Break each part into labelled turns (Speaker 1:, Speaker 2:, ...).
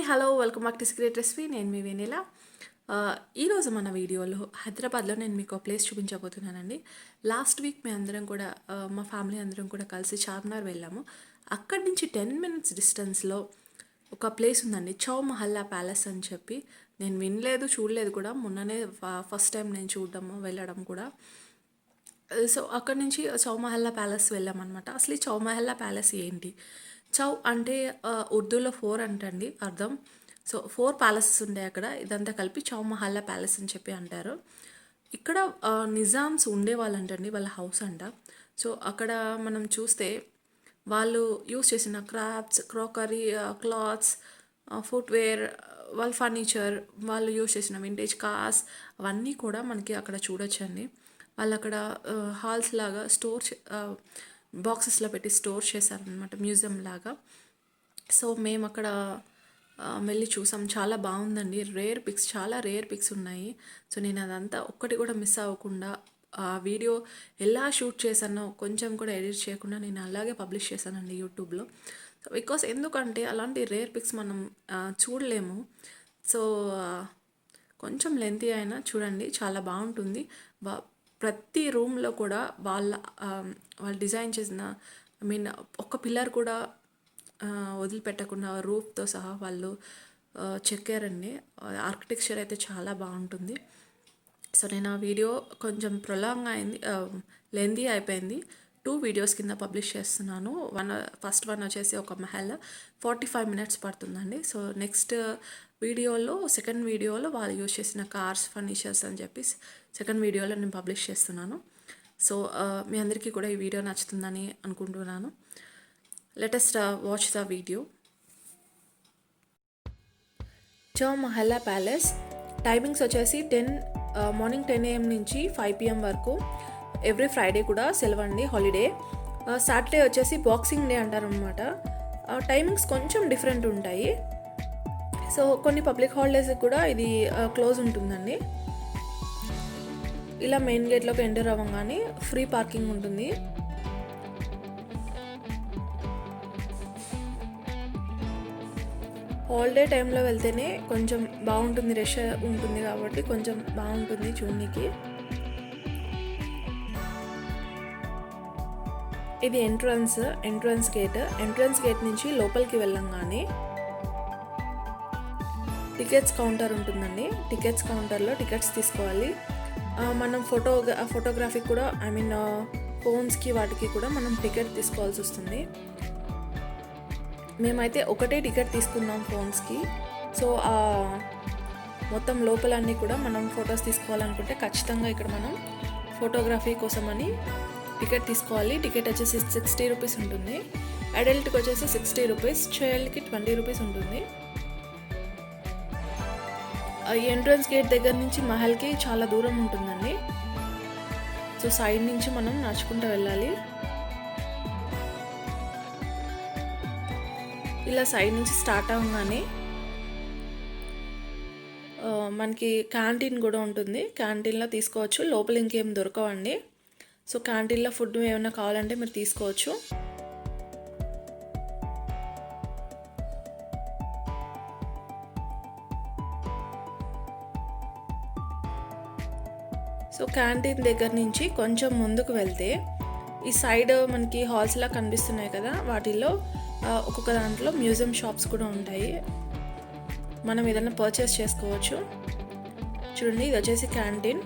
Speaker 1: Hello welcome back to secret recipe. నేను మీ వెన్నెల. ఈరోజు మన వీడియోలో హైదరాబాద్లో నేను మీకు ప్లేస్ చూపించబోతున్నానండి. లాస్ట్ వీక్ మేము అందరం కూడా మా ఫ్యామిలీ అందరం కూడా కలిసి చార్మినార్ వెళ్ళాము. అక్కడి నుంచి 10 minutes డిస్టెన్స్లో ఒక ప్లేస్ ఉందండి, చౌ మహల్లా ప్యాలెస్ అని చెప్పి. నేను వినలేదు, చూడలేదు కూడా. మొన్ననే ఫస్ట్ టైం నేను చూడడము వెళ్ళడం కూడా. సో అక్కడి నుంచి చౌ మహల్లా ప్యాలెస్ వెళ్ళామన్నమాట. అసలు ఈ చౌ మహల్లా ప్యాలెస్ ఏంటి? చౌ అంటే ఉర్దూలో 4 అంటండి అర్థం. సో 4 ప్యాలెసెస్ ఉంటాయి అక్కడ. ఇదంతా కలిపి చౌ మహల్లా ప్యాలెస్ అని చెప్పి అంటారు. ఇక్కడ నిజామ్స్ ఉండేవాళ్ళంటండి, వాళ్ళ హౌస్ అంట. సో అక్కడ మనం చూస్తే వాళ్ళు యూస్ చేసిన క్రాఫ్ట్స్, క్రాకరీ, క్లాత్స్, ఫుట్వేర్, వాళ్ళ ఫర్నిచర్, వాళ్ళు యూస్ చేసిన వింటేజ్ కార్స్, అవన్నీ కూడా మనకి అక్కడ చూడొచ్చండి. వాళ్ళు అక్కడ హాల్స్ లాగా బాక్సెస్లో పెట్టి స్టోర్ చేశారనమాట, మ్యూజియం లాగా. సో మేము అక్కడ వెళ్ళి చూసాం. చాలా బాగుందండి. చాలా రేర్ పిక్స్ ఉన్నాయి. సో నేను అదంతా ఒక్కటి కూడా మిస్ అవ్వకుండా ఆ వీడియో ఎలా షూట్ చేశానో కొంచెం కూడా ఎడిట్ చేయకుండా నేను అలాగే పబ్లిష్ చేశానండి యూట్యూబ్లో. సో బికాస్ ఎందుకంటే అలాంటి రేర్ పిక్స్ మనం చూడలేము. సో కొంచెం లెంతీ అయినా చూడండి, చాలా బాగుంటుంది. ప్రతి రూమ్లో కూడా వాళ్ళు డిజైన్ చేసిన ఒక్క పిల్లర్ కూడా వదిలిపెట్టకుండా రూఫ్తో సహా వాళ్ళు చెక్కారండి. ఆర్కిటెక్చర్ అయితే చాలా బాగుంటుంది. సో నేను ఆ వీడియో కొంచెం ప్రొలాంగ్ అయింది, లెందీ అయిపోయింది. 2 వీడియోస్ కింద పబ్లిష్ చేస్తున్నాను. ఫస్ట్ వన్ వచ్చేసి ఒక మహల్ 45 minutes పడుతుందండి. సో నెక్స్ట్ సెకండ్ వీడియోలో వాళ్ళు యూజ్ చేసిన కార్స్, ఫర్నిచర్స్ అని చెప్పి సెకండ్ వీడియోలో నేను పబ్లిష్ చేస్తున్నాను. సో మీ అందరికీ కూడా ఈ వీడియో నచ్చుతుందని అనుకుంటున్నాను. Latest watch the video. Chowmahalla palace timings వచ్చేసి మార్నింగ్ 10 AM నుంచి 5 PM వరకు. ఎవ్రీ ఫ్రైడే కూడా సెలవండి, హాలిడే. సాటర్డే వచ్చేసి బాక్సింగ్ డే అంటారనమాట. టైమింగ్స్ కొంచెం డిఫరెంట్ ఉంటాయి. సో కొన్ని పబ్లిక్ హాలిడేస్కి కూడా ఇది క్లోజ్ ఉంటుందండి. ఇలా మెయిన్ గేట్లోకి ఎంటర్ అవ్వగానే ఫ్రీ పార్కింగ్ ఉంటుంది. హాలిడే టైంలో వెళ్తేనే కొంచెం బాగుంటుంది, రష్ ఉంటుంది కాబట్టి కొంచెం బాగుంటుంది చూడడానికి. ఇది ఎంట్రన్స్ గేట్ నుంచి లోపలికి వెళ్ళంగానే టికెట్స్ కౌంటర్ ఉంటుందండి. టికెట్స్ కౌంటర్లో టికెట్స్ తీసుకోవాలి. మనం ఫోటోగ్రఫీకి కూడా ఫోన్స్కి వాటికి కూడా మనం టికెట్ తీసుకోవాల్సి వస్తుంది. మేమైతే ఒకటే టికెట్ తీసుకున్నాం ఫోన్స్కి. సో మొత్తం లోపలన్నీ కూడా మనం ఫొటోస్ తీసుకోవాలనుకుంటే ఖచ్చితంగా ఇక్కడ మనం ఫోటోగ్రఫీ కోసమని టికెట్ తీసుకోవాలి. టికెట్ వచ్చేసి 60 rupees ఉంటుంది. అడల్ట్కి వచ్చేసి 60 rupees, చైల్డ్కి 20 rupees ఉంటుంది. ఈ ఎంట్రన్స్ గేట్ దగ్గర నుంచి మహల్కి చాలా దూరం ఉంటుందండి. సో సైడ్ నుంచి మనం నడుచుకుంటూ వెళ్ళాలి. ఇలా సైడ్ నుంచి స్టార్ట్ అవ్వగానే మనకి క్యాంటీన్ కూడా ఉంటుంది. క్యాంటీన్లో తీసుకోవచ్చు. లోపల ఇంకేం దొరకవండి. సో క్యాంటీన్లో ఫుడ్ ఏమైనా కావాలంటే మీరు తీసుకోవచ్చు. సో క్యాంటీన్ దగ్గర నుంచి కొంచెం ముందుకు వెళ్తే ఈ సైడ్ మనకి హాల్స్లా కనిపిస్తున్నాయి కదా, వాటిల్లో ఒక్కొక్క దాంట్లో మ్యూజియం షాప్స్ కూడా ఉంటాయి. మనం ఏదైనా పర్చేస్ చేసుకోవచ్చు. చూడండి, ఇది వచ్చేసి క్యాంటీన్.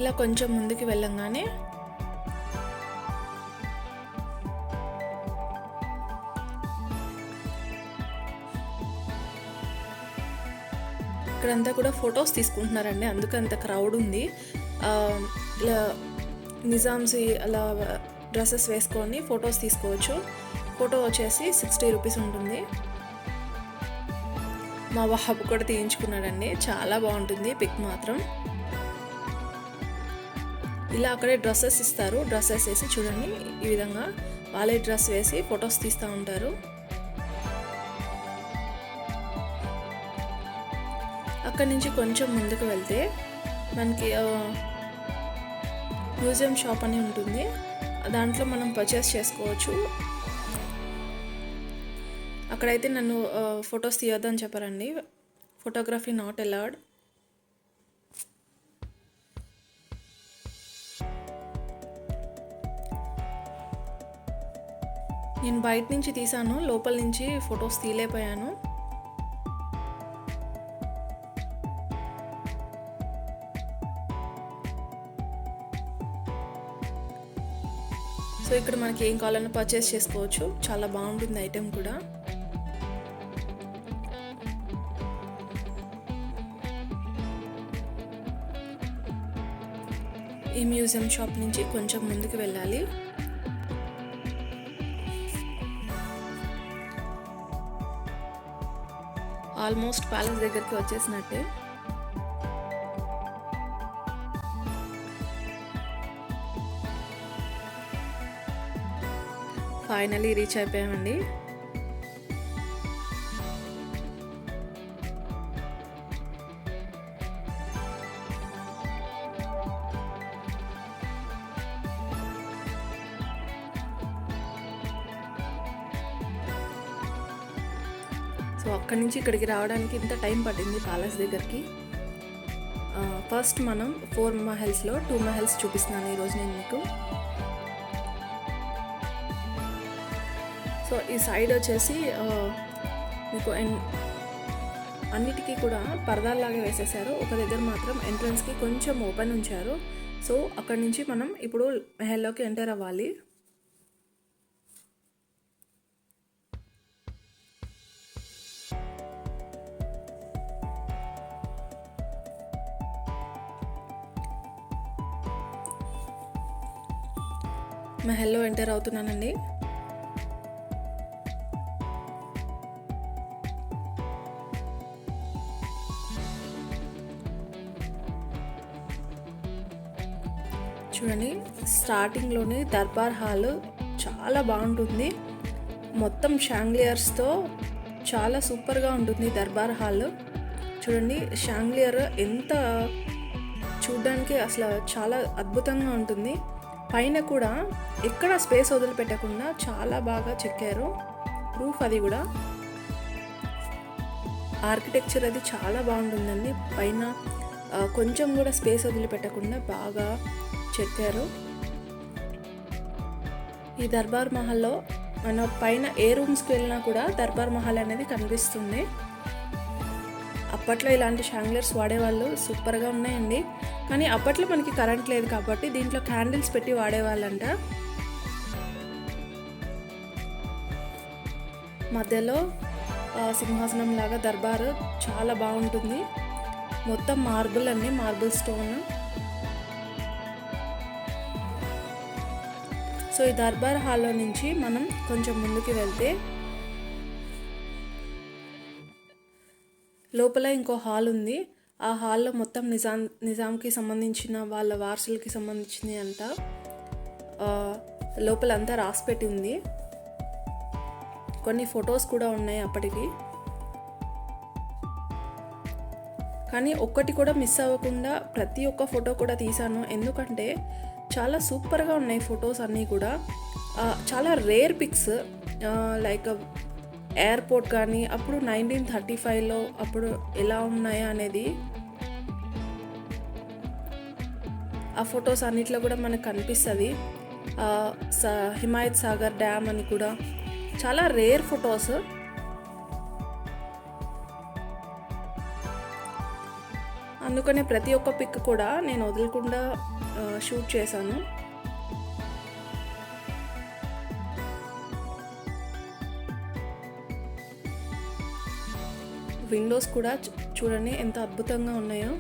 Speaker 1: ఇలా కొంచెం ముందుకు వెళ్ళంగానే ఇక్కడంతా కూడా ఫొటోస్ తీసుకుంటున్నారండి, అందుకే అంత క్రౌడ్ ఉంది. ఇలా నిజామ్స్ అలా డ్రెస్సెస్ వేసుకొని ఫొటోస్ తీసుకోవచ్చు. ఫోటో వచ్చేసి 60 rupees ఉంటుంది. మా బాబు కూడా తీయించుకున్నాడండి, చాలా బాగుంటుంది పిక్ మాత్రం. ఇలా అక్కడే డ్రెస్సెస్ ఇస్తారు. డ్రెస్సెస్ వేసి చూడండి, ఈ విధంగా వాళ్ళే డ్రెస్ వేసి ఫొటోస్ తీస్తూ ఉంటారు. అక్కడి నుంచి కొంచెం ముందుకు వెళ్తే మనకి మ్యూజియం షాప్ అని ఉంటుంది, దాంట్లో మనం పర్చేస్ చేసుకోవచ్చు. అక్కడైతే నన్ను ఫొటోస్ తీయొద్దని చెప్పారండి, ఫోటోగ్రఫీ నాట్ అలౌడ్. నేను బయట నుంచి తీసాను, లోపల నుంచి ఫొటోస్ తీయలేకపోయాను. సో ఇక్కడ మనకి ఏం కావాలన్నా పర్చేస్ చేసుకోవచ్చు, చాలా బాగుంటుంది ఐటెం కూడా. ఈ మ్యూజియం షాప్ నుంచి కొంచెం ముందుకు వెళ్ళాలి. ఆల్మోస్ట్ ప్యాలెస్ దగ్గరికి వచ్చేసినట్టే. ఫైనలీ రీచ్ అయిపోయామండి. సో అక్కడి నుంచి ఇక్కడికి రావడానికి ఇంత టైం పట్టింది ప్యాలెస్ దగ్గరికి. ఫస్ట్ మనం 4 మహల్స్లో 2 మహల్స్ చూపిస్తున్నాను ఈరోజు నేను మీకు. సో ఈ సైడ్ వచ్చేసి మీకు అన్నిటికీ కూడా పరదాల్లాగా వేసేసారు, ఒక దగ్గర మాత్రం ఎంట్రన్స్కి కొంచెం ఓపెన్ ఉంచారు. సో అక్కడి నుంచి మనం ఇప్పుడు మెహల్లోకి ఎంటర్ అవ్వాలి. మెహల్లో ఎంటర్ అవుతున్నానండి. చూడండి, స్టార్టింగ్లోనే దర్బార్ హాల్ చాలా బాగుంటుంది, మొత్తం షాంగ్లియర్స్తో చాలా సూపర్గా ఉంటుంది దర్బార్ హాల్. చూడండి షాంగ్లియర్ ఎంత చూడడానికి అసలు చాలా అద్భుతంగా ఉంటుంది. పైన కూడా ఎక్కడ స్పేస్ వదిలిపెట్టకుండా చాలా బాగా చెక్కారు, రూఫ్ అది కూడా ఆర్కిటెక్చర్ అది చాలా బాగుంటుందండి. పైన కొంచెం కూడా స్పేస్ వదిలిపెట్టకుండా బాగా చెక్కారు. ఈ దర్బార్ మహల్లో మన పైన ఏ రూమ్స్కి వెళ్ళినా కూడా దర్బార్ మహల్ అనేది కనిపిస్తుంది. అప్పట్లో ఇలాంటి షాంగ్లియర్స్ వాడేవాళ్ళు, సూపర్గా ఉన్నాయండి. కానీ అప్పట్లో మనకి కరెంట్ లేదు కాబట్టి దీంట్లో క్యాండిల్స్ పెట్టి వాడేవాళ్ళంట. మధ్యలో సింహాసనం లాగా దర్బార్ చాలా బాగుంటుంది, మొత్తం మార్బుల్ అన్నీ, మార్బుల్ స్టోన్. సో ఈ దర్బార్ హాల్లో నుంచి మనం కొంచెం ముందుకు వెళ్తే లోపల ఇంకో హాల్ ఉంది. ఆ హాల్లో మొత్తం నిజాంకి సంబంధించిన వాళ్ళ వారసులకి సంబంధించింది అంట. లోపలంతా రాసి పెట్టి ఉంది, కొన్ని ఫొటోస్ కూడా ఉన్నాయి అప్పటికి. కానీ ఒక్కటి కూడా మిస్ అవ్వకుండా ప్రతి ఒక్క ఫోటో కూడా తీశాను, ఎందుకంటే చాలా సూపర్గా ఉన్నాయి ఫొటోస్ అన్నీ కూడా. చాలా రేర్ పిక్స్, లైక్ ఎయిర్పోర్ట్ కానీ అప్పుడు 1935లో అప్పుడు ఎలా ఉన్నాయా అనేది ఆ ఫొటోస్ అన్నిట్లో కూడా మనకు కనిపిస్తుంది. హిమాయత్ సాగర్ డ్యామ్ అని కూడా చాలా రేర్ ఫొటోస్. అందుకనే ప్రతి ఒక్క పిక్ కూడా నేను వదలకుండా షూట్ చేశాను. విండోస్ కూడా చూడండి ఎంత అద్భుతంగా ఉన్నాయో.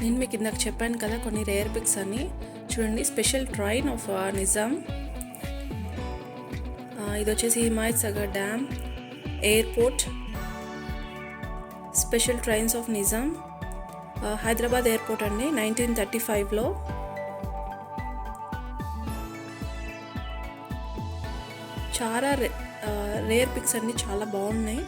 Speaker 1: నేను మీకు ఇందాక చెప్పాను కదా కొన్ని రేర్ పిక్స్ అని. చూడండి, స్పెషల్ ట్రైన్ ఆఫ్ నిజాం. ఇది వచ్చేసి Himayat Sagar dam, airport, special trains of Nizam, Hyderabad airport అండి 1935లో. చాలా రేర్ పిక్స్ అన్నీ చాలా బాగున్నాయి.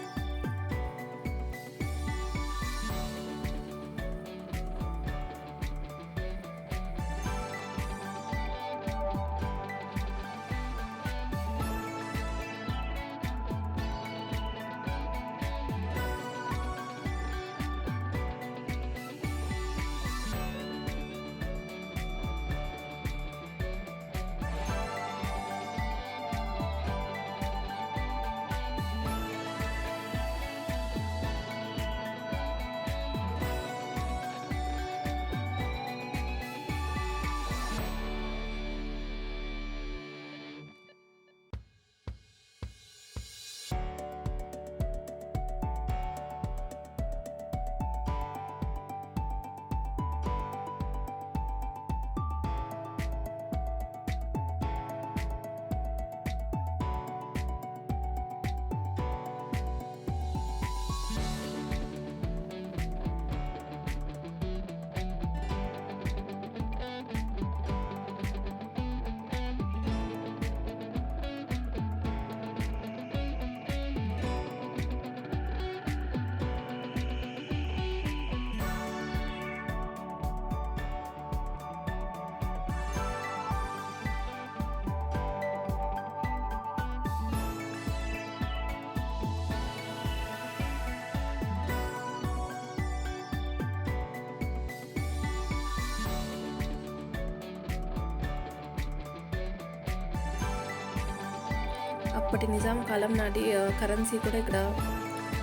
Speaker 1: అప్పటి నిజాం కాలం నాటి కరెన్సీ కూడా ఇక్కడ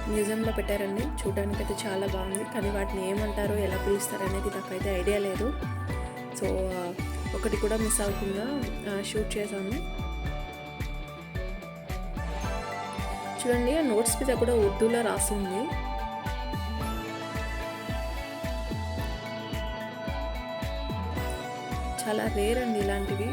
Speaker 1: మ్యూజియంలో పెట్టారండి. చూడడానికి అయితే చాలా బాగుంది, కానీ వాటిని ఏమంటారో ఎలా పిలుస్తారు అనేది నాకైతే ఐడియా లేదు. సో ఒకటి కూడా మిస్ అవ్వకుండా షూట్ చేశాను. చూడండి, ఆ నోట్స్ మీద కూడా ఉర్దూలో రాసింది. చాలా రేర్ అండి ఇలాంటివి.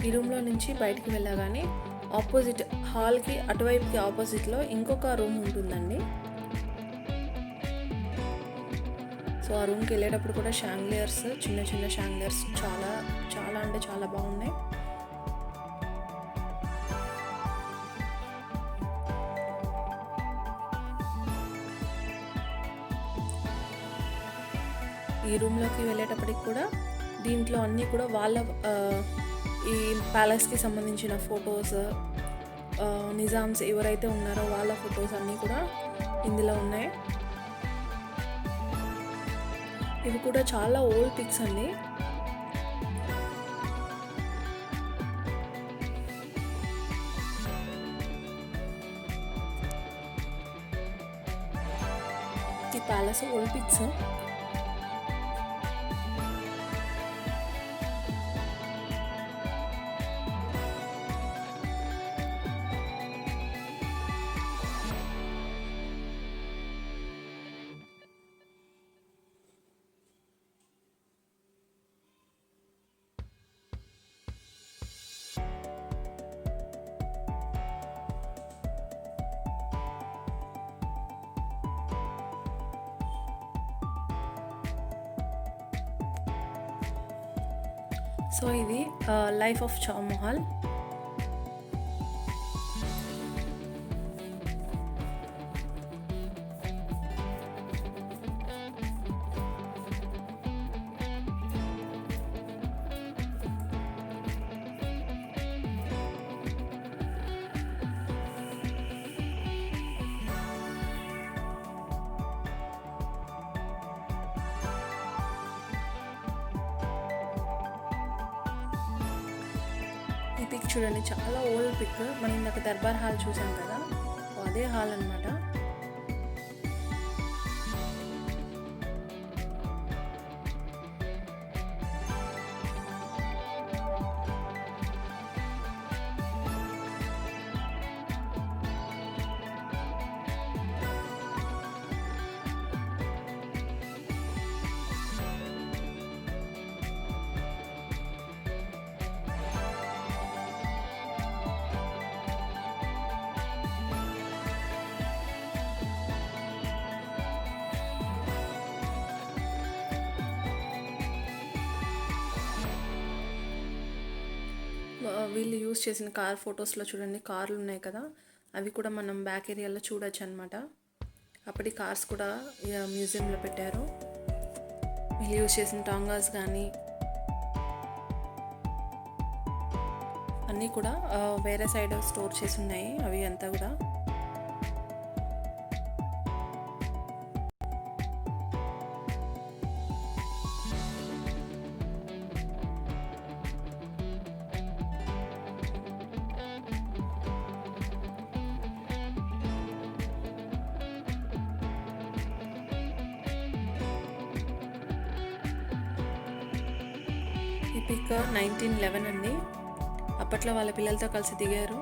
Speaker 1: ఈ రూమ్లో నుంచి బయటికి వెళ్ళగానే ఆపోజిట్ హాల్కి అటువైపుకి ఆపోజిట్లో ఇంకొక రూమ్ ఉంటుందండి. సో ఆ రూమ్కి వెళ్ళేటప్పుడు కూడా షాంగ్లియర్స్, చిన్న చిన్న షాంగ్లియర్స్ చాలా చాలా అంటే చాలా బాగున్నాయి. ఈ రూమ్లోకి వెళ్ళేటప్పటికి కూడా దీంట్లో అన్నీ కూడా వాళ్ళ ఈ ప్యాలెస్కి సంబంధించిన ఫొటోస్, నిజామ్స్ ఎవరైతే ఉన్నారో వాళ్ళ ఫొటోస్ అన్నీ కూడా ఇందులో ఉన్నాయి. ఇవి కూడా చాలా ఓల్డ్ పిక్స్ అండి. ఈ ప్యాలెస్ ఓల్డ్ పిక్స్. సో ఇది లైఫ్ ఆఫ్ షామహల్. ఈ పిక్ చూడండి, చాలా ఓల్డ్ పిక్. మనం ఇందాక దర్బార్ హాల్ చూసాం కదా, అదే హాల్ అనమాట. వీళ్ళు యూస్ చేసిన కార్ ఫొటోస్లో చూడండి, కార్లు ఉన్నాయి కదా, అవి కూడా మనం బ్యాక్ ఏరియాలో చూడొచ్చు అనమాట. అప్పటి కార్స్ కూడా మ్యూజియంలో పెట్టారు. వీళ్ళు యూస్ చేసిన టాంగాస్ కానీ అన్నీ కూడా వేరే సైడ్ స్టోర్ చేసి ఉన్నాయి. అవి అంతా కూడా ఈ పిక్ 1911 అండి. అప్పట్లో వాళ్ళ పిల్లలతో కలిసి దిగారు.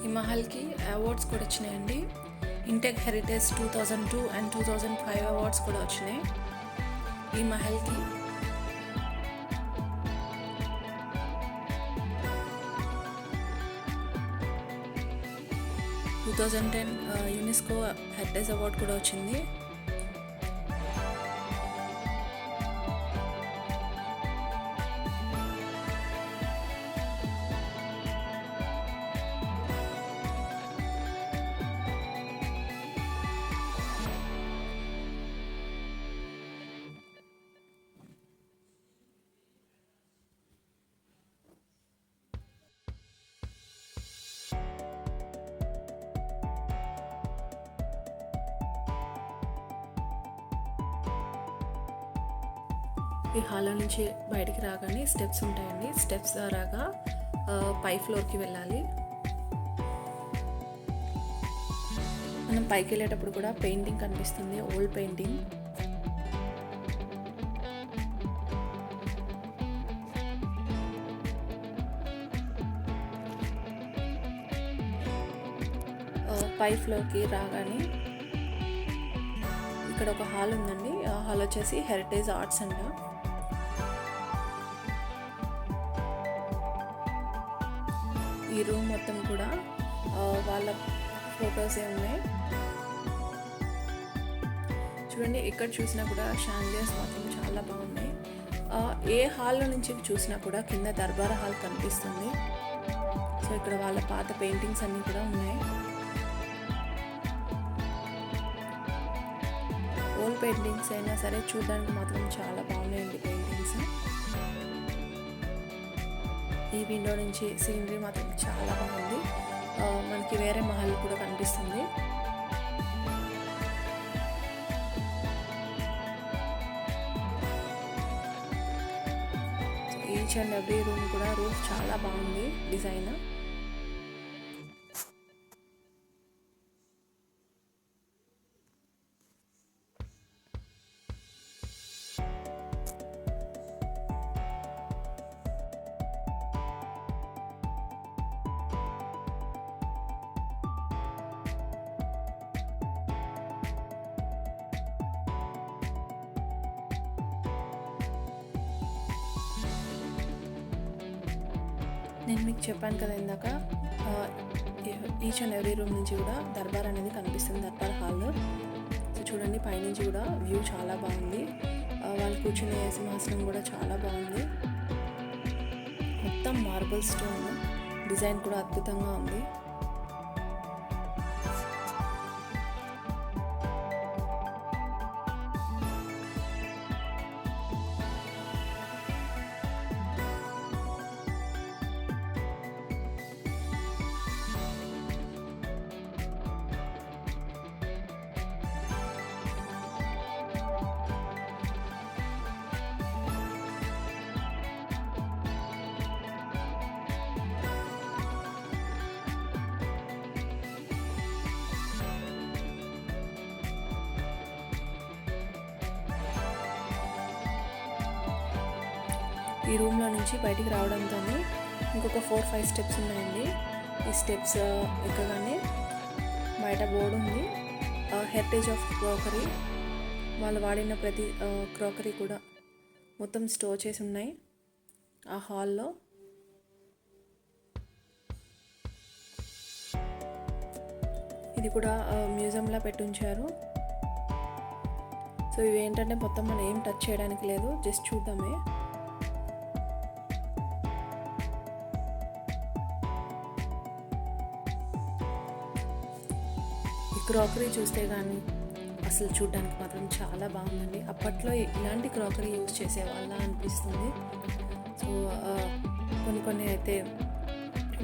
Speaker 1: ఈ మహల్కి అవార్డ్స్ కూడా వచ్చినాయండి. ఇంటెక్ హెరిటేజ్ 2002 అండ్ 2005 అవార్డ్స్ కూడా వచ్చినాయి ఈ మహల్కి. టూ 2010 యునెస్కో హెరిటేజ్ అవార్డ్ కూడా వచ్చింది. ఈ హాల్లో నుంచి బయటికి రాగానే స్టెప్స్ ఉంటాయండి. స్టెప్స్ ద్వారాగా పై ఫ్లోర్కి వెళ్ళాలి. మనం పైకి వెళ్ళేటప్పుడు కూడా పెయింటింగ్ కనిపిస్తుంది, ఓల్డ్ పెయింటింగ్. పై ఫ్లోర్కి రాగానే ఇక్కడ ఒక హాల్ ఉందండి. ఆ హాల్ వచ్చేసి హెరిటేజ్ ఆర్ట్స్ అంట. ఈ రూమ్ మొత్తం కూడా వాళ్ళ ఫొటోసే ఉన్నాయి. చూడండి ఎక్కడ చూసినా కూడా షాండియర్స్ మాత్రం చాలా బాగున్నాయి. ఏ హాల్లో నుంచి చూసినా కూడా కింద దర్బార్ హాల్ కనిపిస్తుంది. సో ఇక్కడ వాళ్ళ పాత పెయింటింగ్స్ అన్నీ కూడా ఉన్నాయి. ఓల్డ్ పెయింటింగ్స్ అయినా సరే చూడడానికి మాత్రం చాలా బాగున్నాయండి పెయింటింగ్స్. ఈ విండో నుంచి సీనరీ మాత్రం చాలా బాగుంది. మనకి వేరే మహల్ కూడా కనిపిస్తుంది. ఈచ్ అండ్ ఎవ్రీ రూమ్ కూడా రూఫ్ చాలా బాగుంది డిజైన్. నేను మీకు చెప్పాను కదా ఇందాక, ఈచ్ అండ్ ఎవ్రీ రూమ్ నుంచి కూడా దర్బార్ అనేది కనిపిస్తుంది, దర్బార్ హాల్లో. సో చూడండి పైనుంచి కూడా వ్యూ చాలా బాగుంది. వాళ్ళు కూర్చునే సింహాసనం కూడా చాలా బాగుంది. మొత్తం మార్బుల్ స్టోన్ డిజైన్ కూడా అద్భుతంగా ఉంది. ఈ రూమ్లో నుంచి బయటికి రావడంతో ఇంకొక 4-5 స్టెప్స్ ఉన్నాయండి. ఈ స్టెప్స్ ఎక్కగానే బయట బోర్డు ఉంది, హెరిటేజ్ ఆఫ్ క్రోకరీ. వాళ్ళు వాడిన ప్రతి క్రోకరీ కూడా మొత్తం స్టోర్ చేసి ఉన్నాయి ఆ హాల్లో. ఇది కూడా మ్యూజియంలో పెట్టి ఉంచారు. సో ఇవి ఏంటంటే మొత్తం మనం ఏం టచ్ చేయడానికి లేదు, జస్ట్ చూద్దామే. క్రాకరీ చూస్తే కానీ అసలు చూడడానికి మాత్రం చాలా బాగుందండి. అప్పట్లో ఇలాంటి క్రాకరీ యూజ్ చేసేవాళ్ళ అనిపిస్తుంది. సో కొన్ని అయితే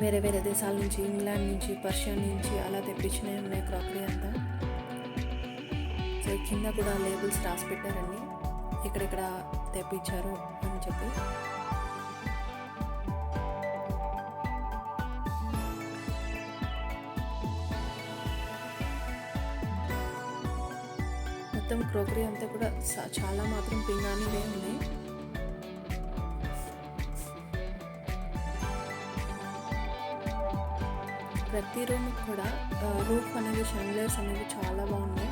Speaker 1: వేరే వేరే దేశాల నుంచి, ఇంగ్లాండ్ నుంచి, పర్షియా నుంచి అలా తెప్పించినవి ఉన్నాయి క్రాకరీ అంతా. సో కింద కూడా లేబుల్స్ రాసి పెట్టారండి ఎక్కడెక్కడ తెప్పించారు అని చెప్పి. మొత్తం క్రోకరీ అంతా కూడా చాలా మాత్రం పింగాణివే ఉన్నాయి. ప్రతి రూమ్ కూడా రూఫ్ అనేది, షాండిలియర్స్ అనేవి చాలా బాగున్నాయి.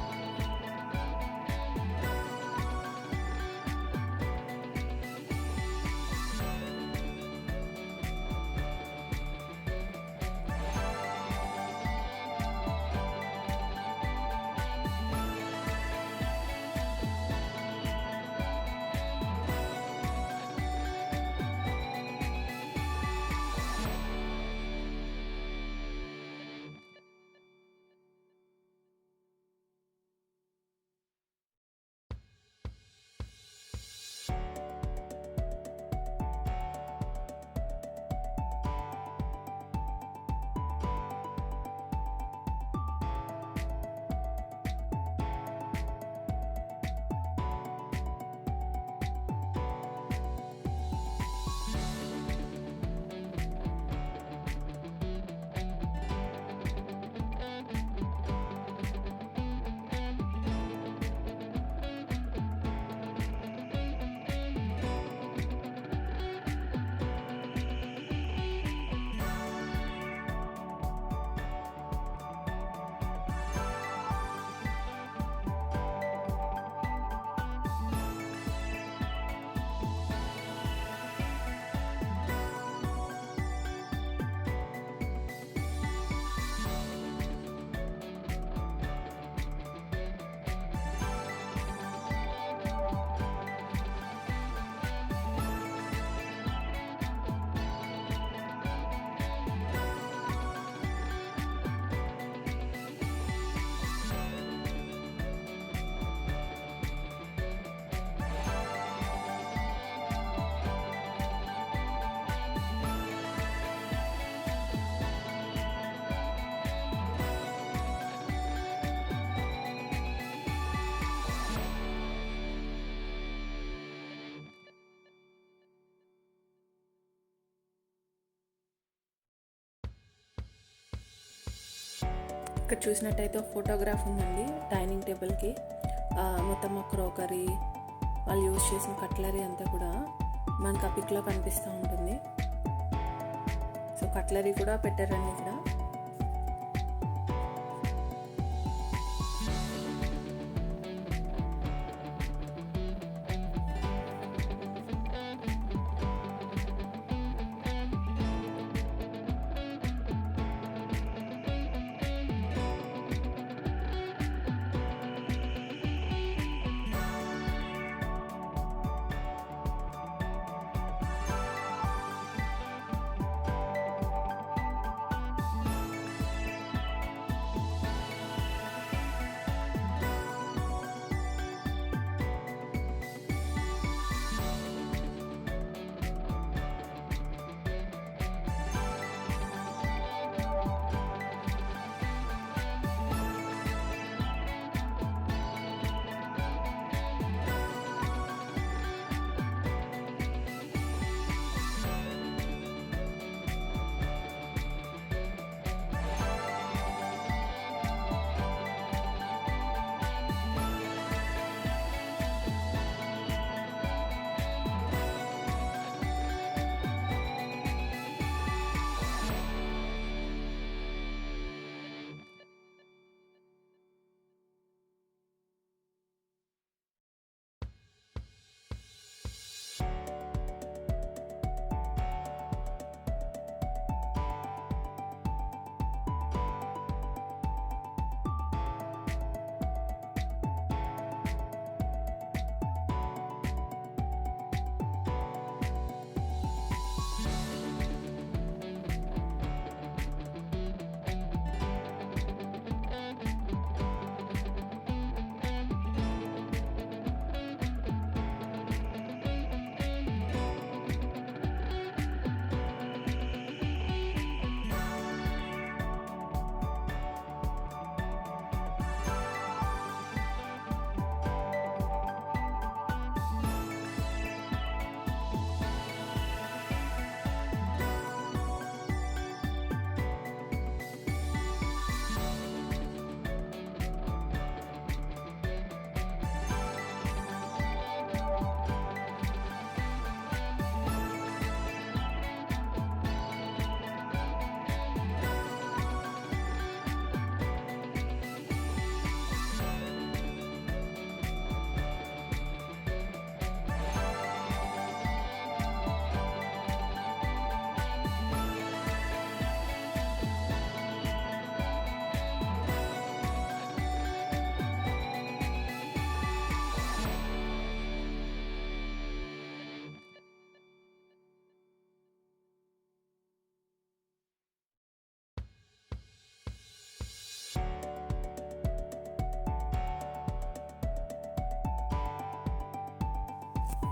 Speaker 1: ఇక్కడ చూసినట్టయితే ఒక ఫోటోగ్రాఫ్ ఉందండి డైనింగ్ టేబుల్కి. మొత్తం ఆ క్రోకరీ, వాళ్ళు యూజ్ చేసిన కట్లరీ అంతా కూడా మనకు ఆ పిక్లో కనిపిస్తూ ఉంటుంది. సో కట్లరీ కూడా పెట్టారండి ఇక్కడ.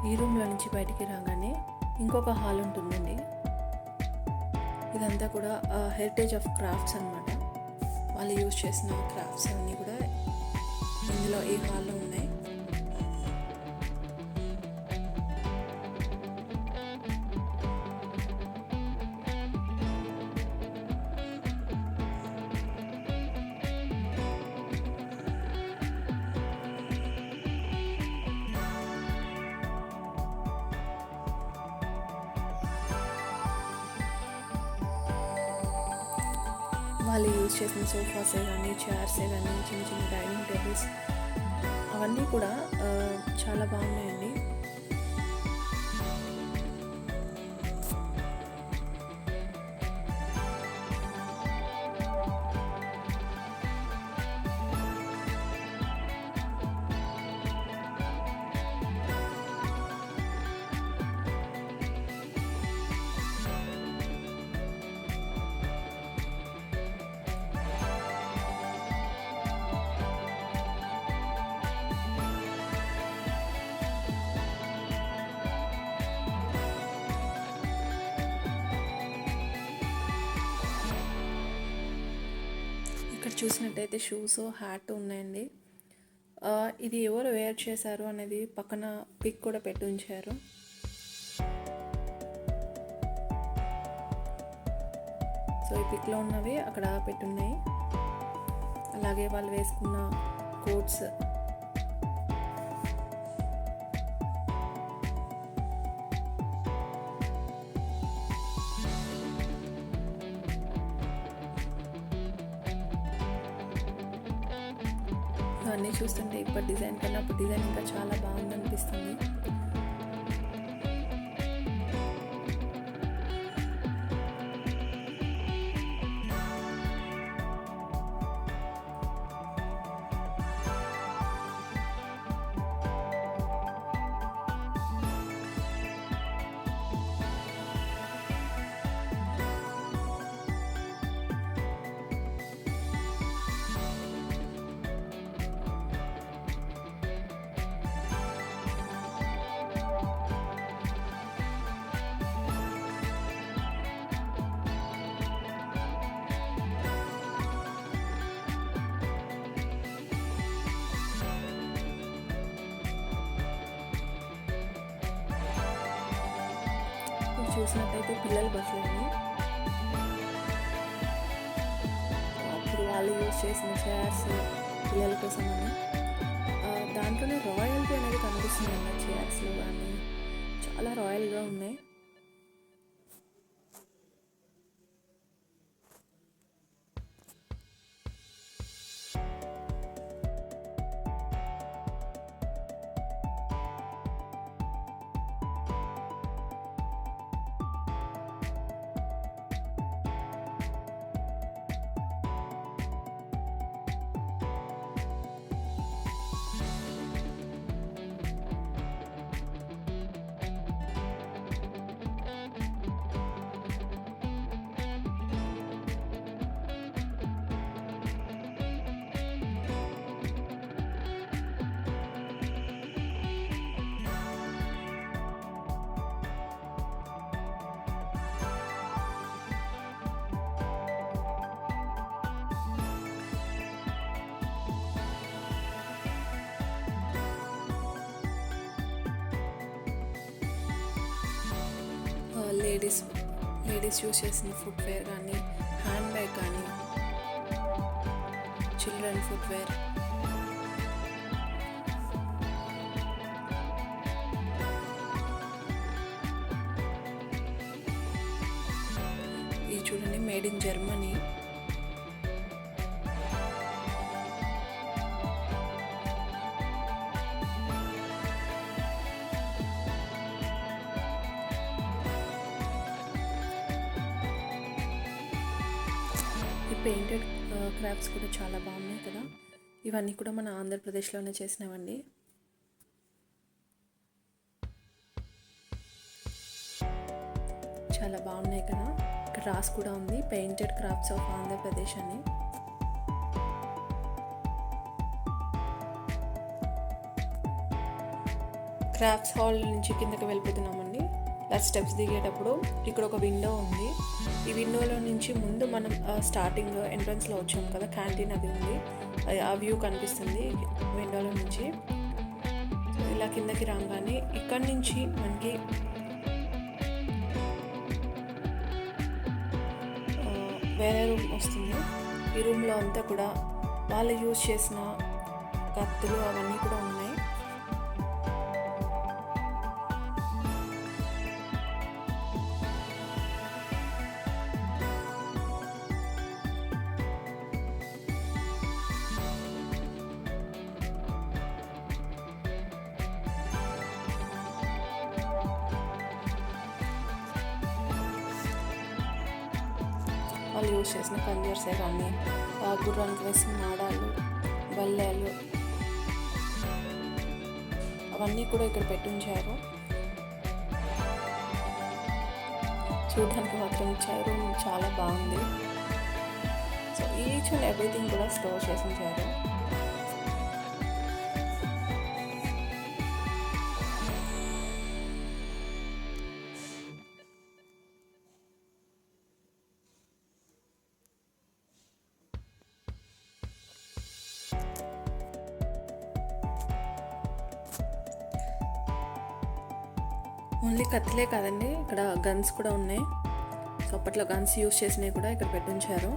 Speaker 1: ఈ రూమ్లో నుంచి బయటికి రాగానే ఇంకొక హాల్ ఉంటుందండి. ఇదంతా కూడా హెరిటేజ్ ఆఫ్ క్రాఫ్ట్స్ అన్నమాట. వాళ్ళు యూజ్ చేసిన క్రాఫ్ట్స్ అన్నీ కూడా ఇందులో ఈ హాల్లో ఉన్నాయి. వాళ్ళు యూజ్ చేసిన సోఫాసే కానీ, చైర్సే కానీ, చిన్న చిన్న డైనింగ్ టేబుల్స్ అవన్నీ కూడా చాలా బాగున్నాయండి. ఇక్కడ చూసినట్టయితే షూస్, హ్యాట్ ఉన్నాయండి. ఇది ఎవరు వేర్ చేశారు అనేది పక్కన పిక్ కూడా పెట్టి ఉంచారు. సో ఈ పిక్లో ఉన్నవి అక్కడ పెట్టున్నాయి. అలాగే వాళ్ళు వేసుకున్న కోట్స్, ఇవన్నీ చూస్తుంటే ఇప్పటి డిజైన్ కన్నా అప్పుడు డిజైన్ ఇంకా చాలా బాగుంది అనిపిస్తుంది. చూసినట్టయితే పిల్లల బస్సులని అప్పుడు వాళ్ళు యూజ్ చేసిన చైర్స్ పిల్లల కోసం అని, దాంట్లోనే రాయల్టీ అనేది కనిపిస్తుంది అన్న చైర్స్లో కానీ చాలా రాయల్గా ఉన్నాయి. లేడీస్ యూజ్ చేసిన ఫుట్వేర్ కానీ, హ్యాండ్ బ్యాగ్ కానీ, చిల్డ్రన్ ఫుట్వేర్, ఇది చూడండి made in Germany. Painted crafts కూడా చాలా బాగున్నాయి కదా. ఇవన్నీ కూడా మన ఆంధ్రప్రదేశ్లోనే చేసినవండి. చాలా బాగున్నాయి కదా. ఇక్కడ రాసి కూడా ఉంది పెయింటెడ్ క్రాఫ్ట్స్ ఆఫ్ ఆంధ్రప్రదేశ్ అని. క్రాఫ్ట్స్ హాల్ నుంచి కిందకి వెళ్ళిపోతున్నామండి. స్టెప్స్ దిగేటప్పుడు ఇక్కడ ఒక విండో ఉంది. ఈ విండోలో నుంచి ముందు మనం స్టార్టింగ్ ఎంట్రన్స్లో వచ్చాం కదా, క్యాంటీన్ అది ఉంది, ఆ వ్యూ కనిపిస్తుంది విండోలో నుంచి. సో ఇలా కిందకి రాగానే ఇక్కడి నుంచి మనకి వేరే రూమ్ వస్తుంది. ఈ రూమ్లో అంతా కూడా వాళ్ళు యూజ్ చేసిన కత్తులు అవన్నీ కూడా ఉన్నాయి. వాళ్ళు యూజ్ చేసిన కంజర్సే కానీ, గుర్రానికి వేసిన నాడాలు, బల్లెలు అవన్నీ కూడా ఇక్కడ పెట్టించారు. చూడడానికి మాత్రం ఇచ్చారు, చాలా బాగుంది. సో ఈచ్ అండ్ ఎవ్రీథింగ్ కూడా స్టోర్ చేసి ఉంచారు. ఓన్లీ కత్తిలే కాదండి, ఇక్కడ గన్స్ కూడా ఉన్నాయి. సో అప్పట్లో గన్స్ యూజ్ చేసినవి కూడా ఇక్కడ పెట్టించారు.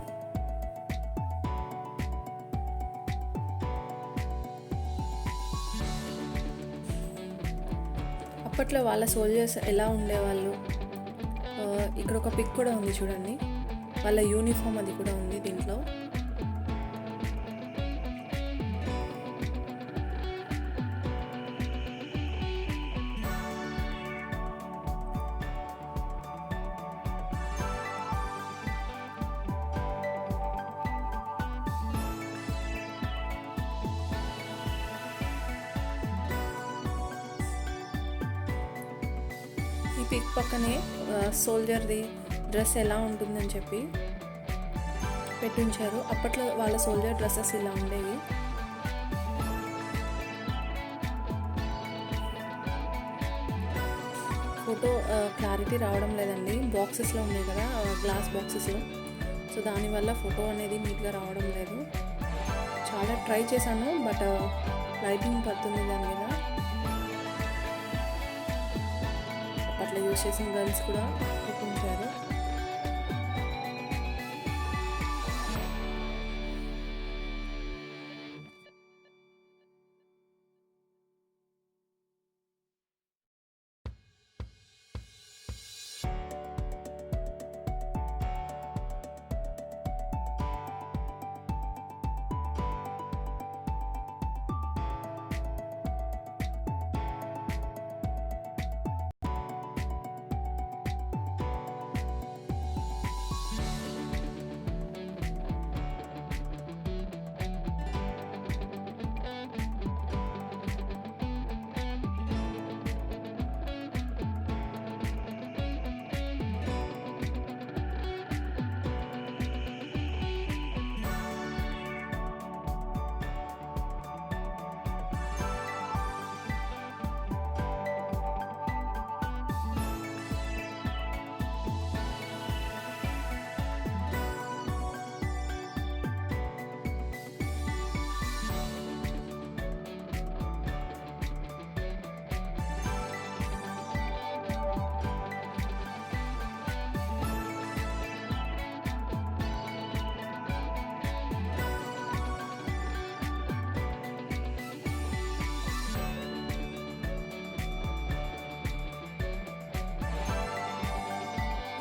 Speaker 1: అప్పట్లో వాళ్ళ సోల్జర్స్ ఎలా ఉండేవాళ్ళు. ఇక్కడ ఒక పిక్ కూడా ఉంది చూడండి, వాళ్ళ యూనిఫామ్ అది కూడా ఉంది దీంట్లో. ఈ పిక్ పక్కనే సోల్జర్ది డ్రెస్ ఎలా ఉంటుందని చెప్పి పెట్టించారు. అప్పట్లో వాళ్ళ సోల్జర్ డ్రెస్సెస్ ఇలా ఉండేవి. ఫోటో క్లారిటీ రావడం లేదండి, బాక్సెస్లో ఉన్నాయి కదా, గ్లాస్ బాక్సెస్లో. సో దానివల్ల ఫోటో అనేది నీట్గా రావడం లేదు. చాలా ట్రై చేశాను, బట్ లైటింగ్ పడుతుంది దాని మీద. అట్లా యూజ్ చేసిన గన్స్ కూడా పెట్టించారు.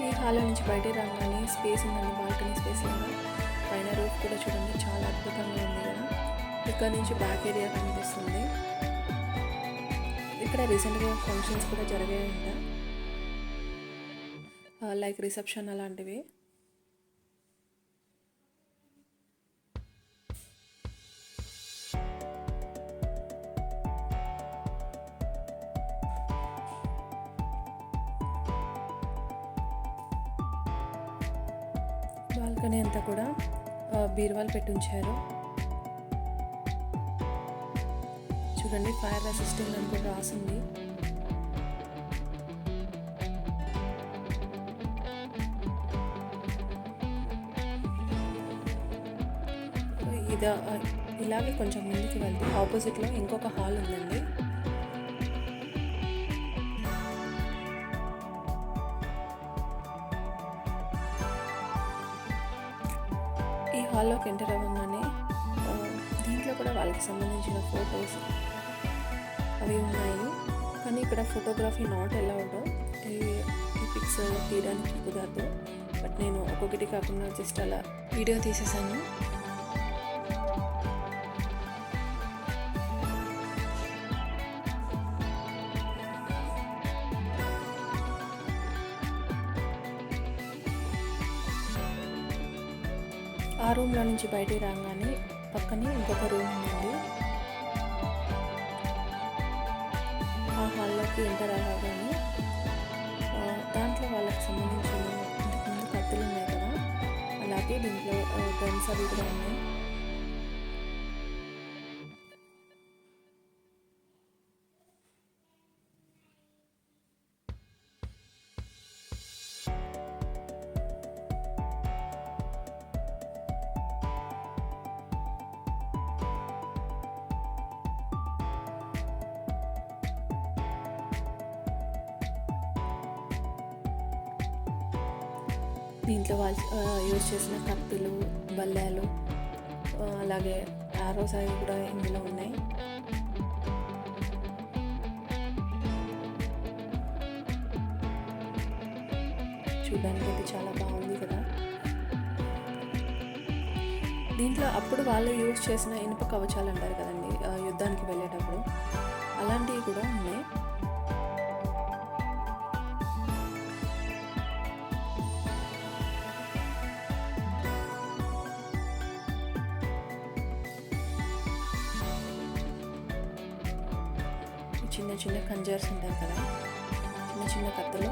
Speaker 1: ఈ హాల్ నుంచి బయటికి రాగానే స్పేస్ ఉందండి, బాల్కనీ స్పేస్ లాగా. పైన రూఫ్ కూడా చూడండి, చాలా అద్భుతంగా ఉంది కదా. ఇక్కడ నుంచి బ్యాక్ ఏరియా కనిపిస్తుంది. ఇక్కడ రీసెంట్గా ఫంక్షన్స్ కూడా జరిగాయంట, లైక్ రిసెప్షన్ అలాంటివి. బాల్కనీ అంతా కూడా బీరువాలు పెట్టి ఉంచారు. చూడండి, ఫైర్ రెసిస్టింగ్ అని కూడా రాసింది. ఇది ఇలాగే కొంచెం ముందుకు వెళ్తే ఆపోజిట్లో ఇంకొక హాల్ ఉందండి. ఈ హాల్లోకి ఎంటర్ అవ్వగానే దీంట్లో కూడా వాళ్ళకి సంబంధించిన ఫొటోస్ అవి ఉన్నాయి. కానీ ఇక్కడ ఫోటోగ్రఫీ నాట్ అలౌడ్, ఈ పిక్స్ తీయడానికి కుదరదు. బట్ నేను ఒక్కొక్కటి కాకుండా జస్ట్ అలా వీడియో తీసేసాను. ఆ రూమ్లో నుంచి బయటికి రాగానే పక్కనే ఇంకొక రూమ్ ఉందండి. ఆ హాల్లోకి ఎంటర్ అవ్వగానే దాంట్లో వాళ్ళకి సంబంధించిన ఇంతకుముందు కత్తులు ఉన్నాయి కదా, అలాగే దీంట్లో గన్స్ అవి కూడా ఉన్నాయి. దీంట్లో వాళ్ళు యూజ్ చేసిన కత్తులు, బల్లాలు, అలాగే ఆరోస్ అవి కూడా ఇందులో ఉన్నాయి. చూడడానికి అయితే చాలా బాగుంది కదా. దీంట్లో అప్పుడు వాళ్ళు యూజ్ చేసిన ఇనుప కవచాలు అంటారు కదండి, యుద్ధానికి వెళ్ళేటప్పుడు అలాంటివి కూడా ఉన్నాయి. చిన్న చిన్న కంజర్స్ ఉంటారు కదా, చిన్న చిన్న కత్తులు.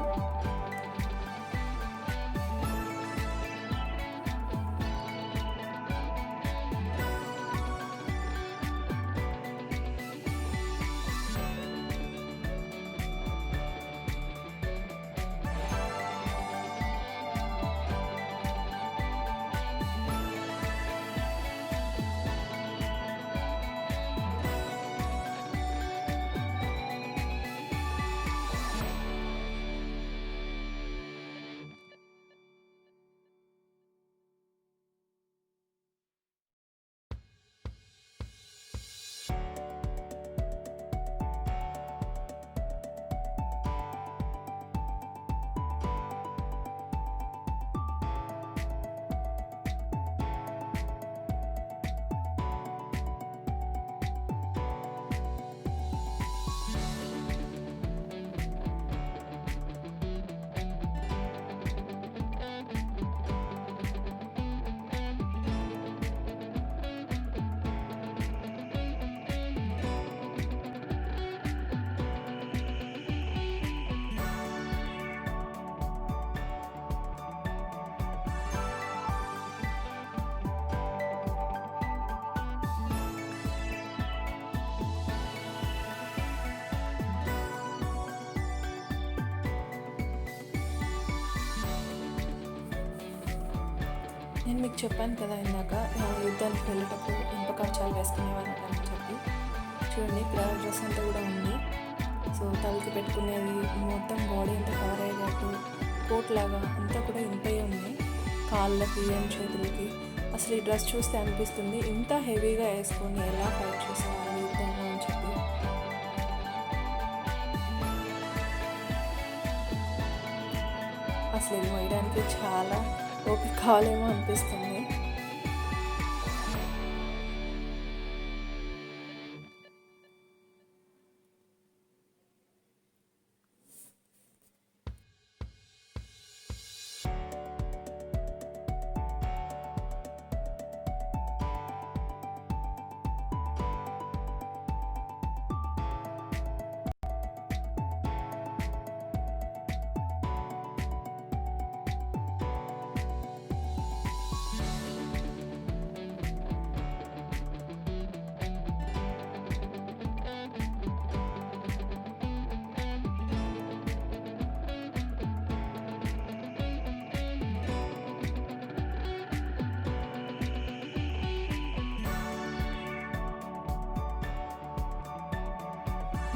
Speaker 1: నేను మీకు చెప్పాను కదా ఇందాక, యుద్ధానికి వెళ్ళేటప్పుడు ఇనుప కవచాలు వేసుకునేవారు అని చెప్పి. చూడండి ఇక్కడ డ్రెస్ అంతా కూడా ఉంది. సో తలకి పెట్టుకునేది మొత్తం బాడీ అంతా కవర్ అయ్యేటట్టు కోట్ లాగా అంతా కూడా ఇనుపయ్యే ఉన్నాయి. కాళ్ళకి అండ్ చేతులకి అసలు ఈ డ్రెస్ చూస్తే అనిపిస్తుంది ఇంత హెవీగా వేసుకొని ఎలా ఫైట్ చేసేవాళ్ళు యుద్ధంలో అని చెప్పి. అసలు ఇది వేయడానికి చాలా ఓపిక కావాలేమో అనిపిస్తుంది.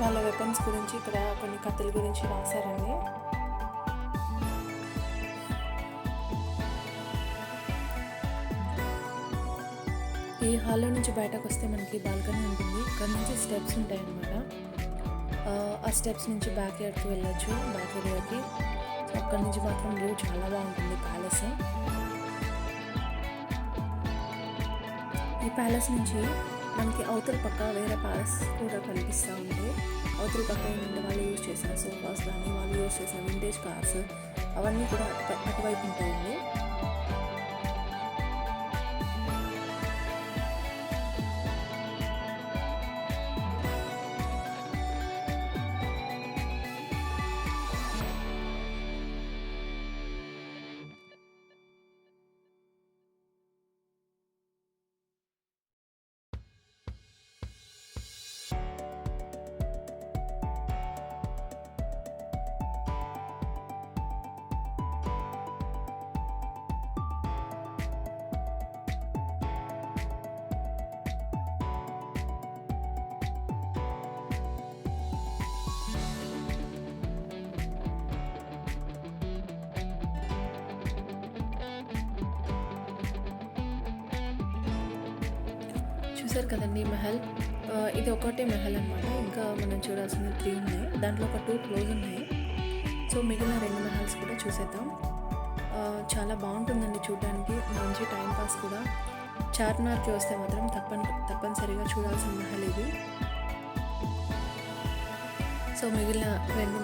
Speaker 1: వాళ్ళ వెపన్స్ గురించి ఇక్కడ కొన్ని కత్తుల గురించి రాశారండి. ఈ హాల్లో నుంచి బయటకు వస్తే మనకి బాల్కనీ ఉంటుంది. ఇక్కడ నుంచి స్టెప్స్ ఉంటాయి అన్నమాట. ఆ స్టెప్స్ నుంచి బ్యాక్ యార్డ్కి వెళ్ళొచ్చు, బ్యాక్ ఏరియాకి. సో అక్కడ నుంచి మాత్రం వ్యూ చాలా బాగుంటుంది ప్యాలెస్. ఈ ప్యాలెస్ నుంచి మనకి అవతల పక్క వేరే ప్యాలెస్ కూడా కనిపిస్తూ ఉంది. అవతల పక్క ఏంటంటే వాళ్ళు యూజ్ చేసిన సోఫాస్ కానీ వాళ్ళు యూజ్ చేసిన వింటేజ్ కార్స్ అవన్నీ కూడా అటువైపు ఉంటాయండి. చూసారు కదండి మహల్. ఇది ఒకటే మహల్ అనమాట. ఇంకా మనం చూడాల్సింది 3 ఉన్నాయి. దాంట్లో ఒక 2 క్లోజ్ ఉన్నాయి. సో మిగిలిన 2 మహల్స్ కూడా చూసేద్దాం. చాలా బాగుంటుందండి చూడడానికి, మంచి టైం పాస్ కూడా. చార్మినార్కి వస్తే మాత్రం తప్పనిసరిగా చూడాల్సిన మహల్ ఇది. సో మిగిలిన 2